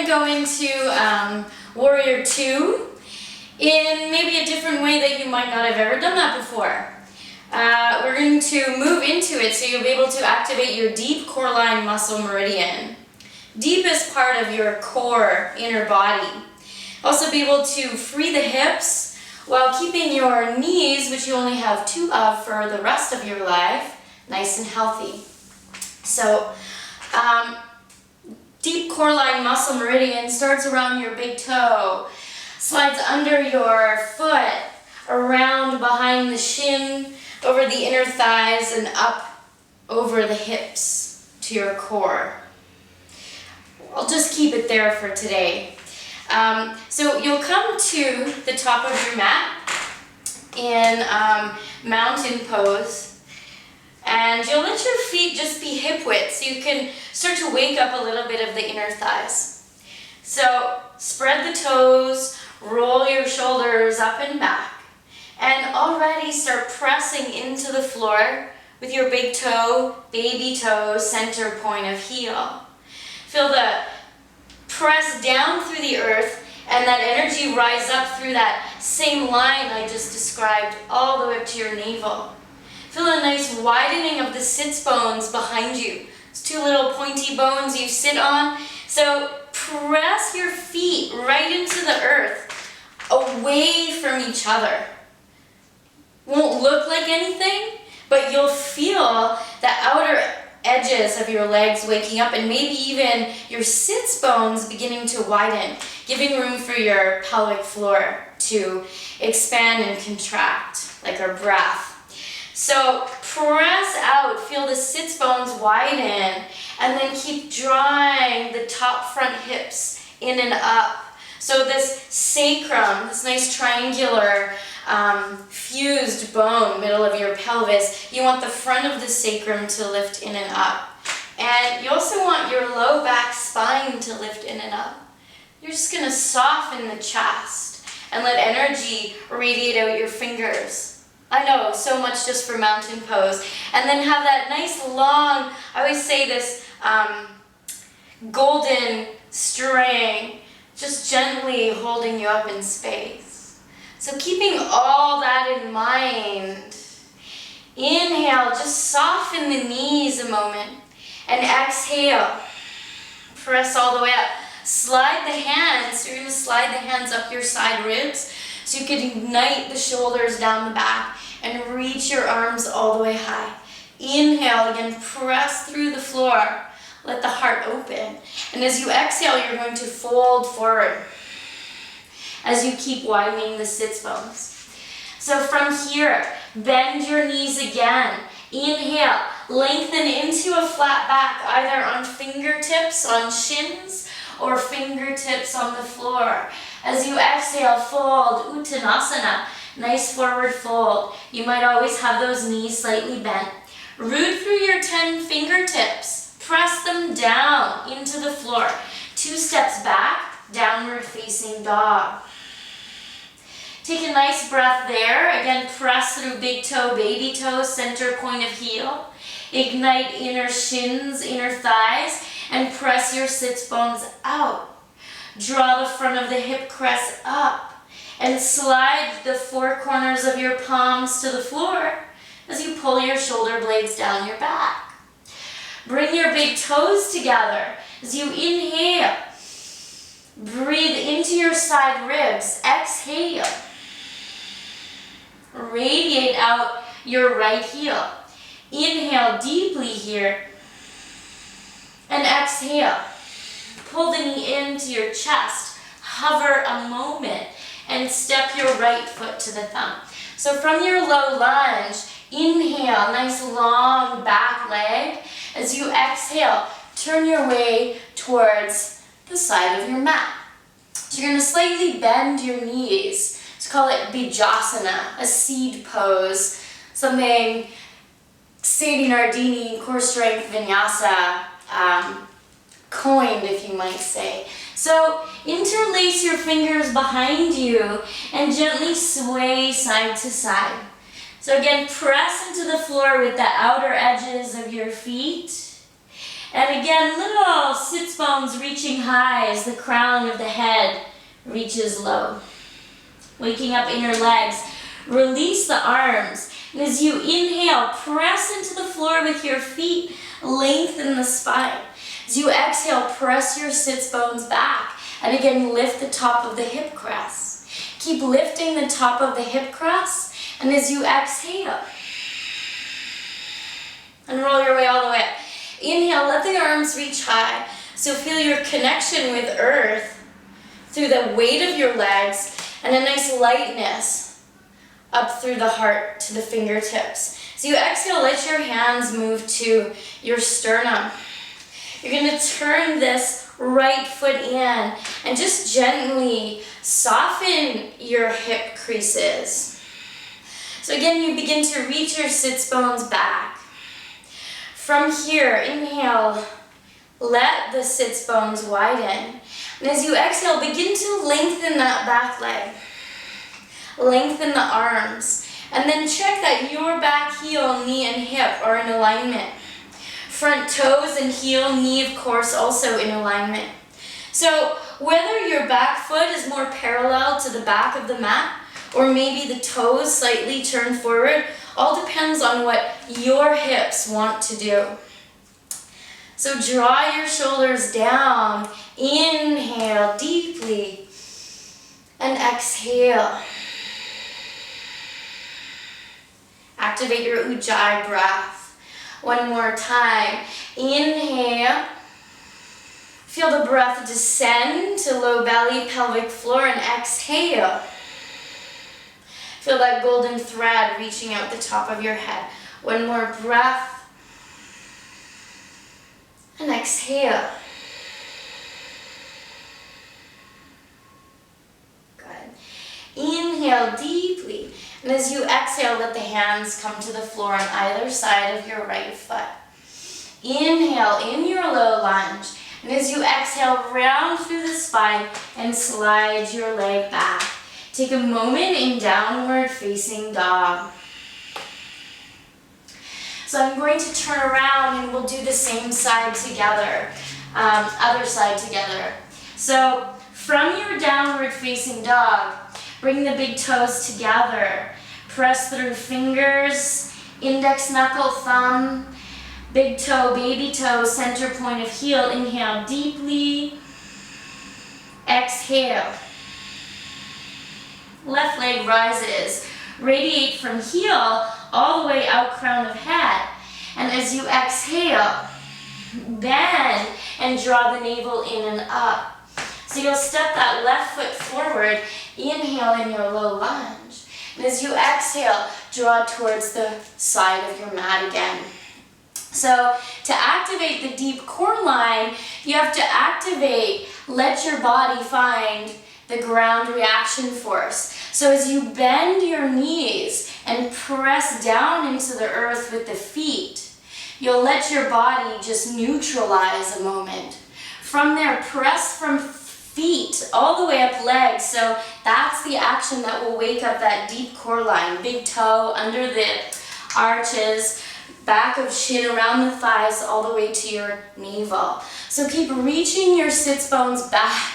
to go into Warrior 2 in maybe a different way that you might not have ever done that before. We're going to move into it so you'll be able to activate your deep core line muscle meridian. Deep is part of your core inner body. Also be able to free the hips while keeping your knees, which you only have 2 of for the rest of your life, nice and healthy. So, deep core line muscle meridian starts around your big toe, slides under your foot, around behind the shin, over the inner thighs, and up over the hips to your core. I'll just keep it there for today. So you'll come to the top of your mat in mountain pose, and you'll let your feet just be hip width so you can start to wake up a little bit of the inner thighs. So spread the toes, roll your shoulders up and back, and already start pressing into the floor with your big toe, baby toe, center point of heel. Feel the press down through the earth and that energy rise up through that same line I just described all the way up to your navel. Feel a nice widening of the sits bones behind you. It's 2 little pointy bones you sit on. So press your feet right into the earth, away from each other. Won't look like anything, but you'll feel the outer edges of your legs waking up and maybe even your sits bones beginning to widen, giving room for your pelvic floor to expand and contract like our breath. So press out, feel the sits bones widen, and then keep drawing the top front hips in and up. So this sacrum, this nice triangular fused bone, middle of your pelvis, you want the front of the sacrum to lift in and up. And you also want your low back spine to lift in and up. You're just going to soften the chest and let energy radiate out your fingers. I know, so much just for mountain pose. And then have that nice long, I always say this golden string, just gently holding you up in space. So keeping all that in mind, inhale, just soften the knees a moment, and exhale, press all the way up. Slide the hands, you're going to slide the hands up your side ribs so you can ignite the shoulders down the back and reach your arms all the way high. Inhale, again, press through the floor, let the heart open. And as you exhale, you're going to fold forward as you keep widening the sits bones. So from here, bend your knees again. Inhale, lengthen into a flat back, either on fingertips, on shins, or fingertips on the floor. As you exhale, fold, Uttanasana, nice forward fold. You might always have those knees slightly bent. Root through your 10 fingertips. Press them down into the floor. 2 steps back, downward facing dog. Take a nice breath there. Again, press through big toe, baby toe, center point of heel. Ignite inner shins, inner thighs, and press your sits bones out. Draw the front of the hip crest up and slide the 4 corners of your palms to the floor as you pull your shoulder blades down your back. Bring your big toes together as you inhale. Breathe into your side ribs. Exhale. Radiate out your right heel. Inhale deeply here. And exhale. Pull the knee into your chest. Hover a moment and step your right foot to the thumb. So from your low lunge, inhale, nice long back leg. As you exhale, turn your way towards the side of your mat. So you're going to slightly bend your knees. Let's call it Bijasana, a seed pose, something Sadie Nardini, Core Strength Vinyasa, coined, if you might say. So interlace your fingers behind you and gently sway side to side. So again, press into the floor with the outer edges of your feet And again, little sits bones reaching high as the crown of the head reaches low. Waking up inner legs, release the arms. And as you inhale, press into the floor with your feet, lengthen the spine. As you exhale, press your sits bones back. And again, lift the top of the hip crest. Keep lifting the top of the hip crest. And as you exhale, and roll your way all the way up. Inhale, let the arms reach high. So feel your connection with earth through the weight of your legs and a nice lightness up through the heart to the fingertips. So you exhale, let your hands move to your sternum. You're going to turn this right foot in and just gently soften your hip creases. So again, you begin to reach your sits bones back. From here, inhale, let the sits bones widen. And as you exhale, begin to lengthen that back leg. Lengthen the arms. And then check that your back heel, knee, and hip are in alignment. Front toes and heel, knee, of course, also in alignment. So whether your back foot is more parallel to the back of the mat, or maybe the toes slightly turned forward, all depends on what your hips want to do. So draw your shoulders down, inhale deeply, and exhale. Activate your Ujjayi breath. One more time. Inhale. Feel the breath descend to low belly, pelvic floor, and exhale. Feel that golden thread reaching out the top of your head. One more breath. And exhale. Good. Inhale deeply. And as you exhale, let the hands come to the floor on either side of your right foot. Inhale in your low lunge. And as you exhale, round through the spine and slide your leg back. Take a moment in downward facing dog. So I'm going to turn around and we'll do the same side together, other side together. So from your downward facing dog, bring the big toes together. Press through fingers, index knuckle, thumb, big toe, baby toe, center point of heel. Inhale deeply. Exhale. Left leg rises. Radiate from heel all the way out crown of head. And as you exhale, bend and draw the navel in and up. So you'll step that left foot forward. Inhale in your low lunge. And as you exhale, draw towards the side of your mat again. So to activate the deep core line, you have to activate, let your body find the ground reaction force. So as you bend your knees and press down into the earth with the feet, you'll let your body just neutralize a moment. From there, press from feet all the way up legs. So that's the action that will wake up that deep core line. Big toe under the arches, back of shin around the thighs all the way to your navel. So keep reaching your sits bones back.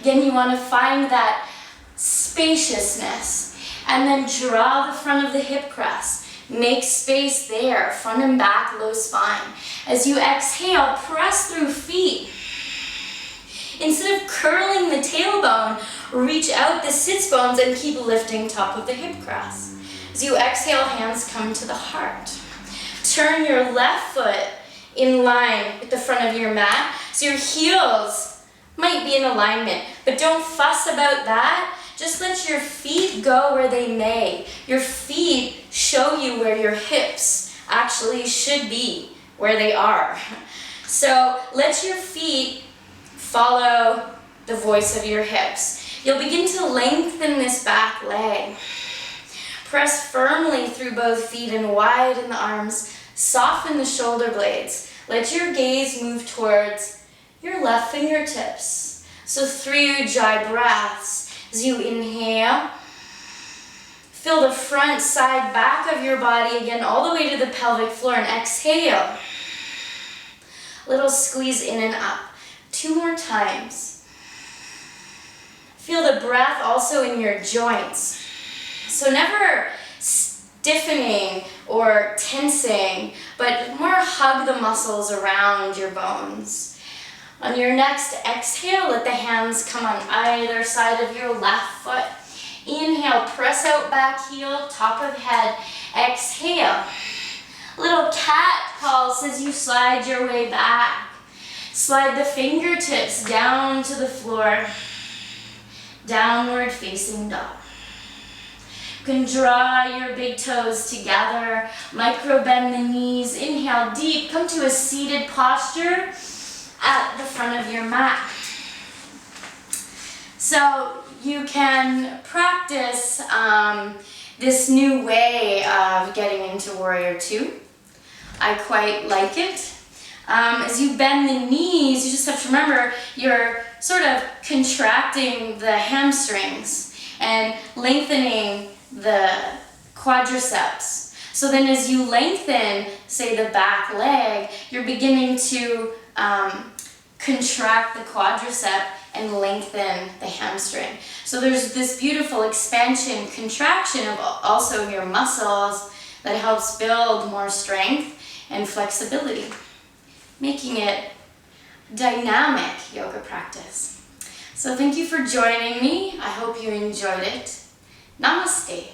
Again, you want to find that spaciousness and then draw the front of the hip crest. Make space there, front and back, low spine. As you exhale, press through feet. Instead of curling the tailbone, reach out the sits bones and keep lifting top of the hip crest. As you exhale, hands come to the heart. Turn your left foot in line with the front of your mat. So your heels might be in alignment, but don't fuss about that. Just let your feet go where they may. Your feet show you where your hips actually should be, where they are. So let your feet follow the voice of your hips. You'll begin to lengthen this back leg. Press firmly through both feet and widen the arms. Soften the shoulder blades. Let your gaze move towards your left fingertips. So 3 Ujjayi breaths. As you inhale, feel the front, side, back of your body again all the way to the pelvic floor, and exhale. Little squeeze in and up. 2 more times. Feel the breath also in your joints. So never stiffening or tensing, but more hug the muscles around your bones. On your next exhale, let the hands come on either side of your left foot. Inhale, press out back heel, top of head. Exhale. Little cat pulse as you slide your way back. Slide the fingertips down to the floor. Downward facing dog. You can draw your big toes together. Micro bend the knees. Inhale deep. Come to a seated posture at the front of your mat. So you can practice this new way of getting into Warrior 2. I quite like it. As you bend the knees, you just have to remember you're sort of contracting the hamstrings and lengthening the quadriceps. So then as you lengthen, say, the back leg, you're beginning to contract the quadricep and lengthen the hamstring. So there's this beautiful expansion, contraction of also your muscles that helps build more strength and flexibility, making it dynamic yoga practice. So thank you for joining me. I hope you enjoyed it. Namaste.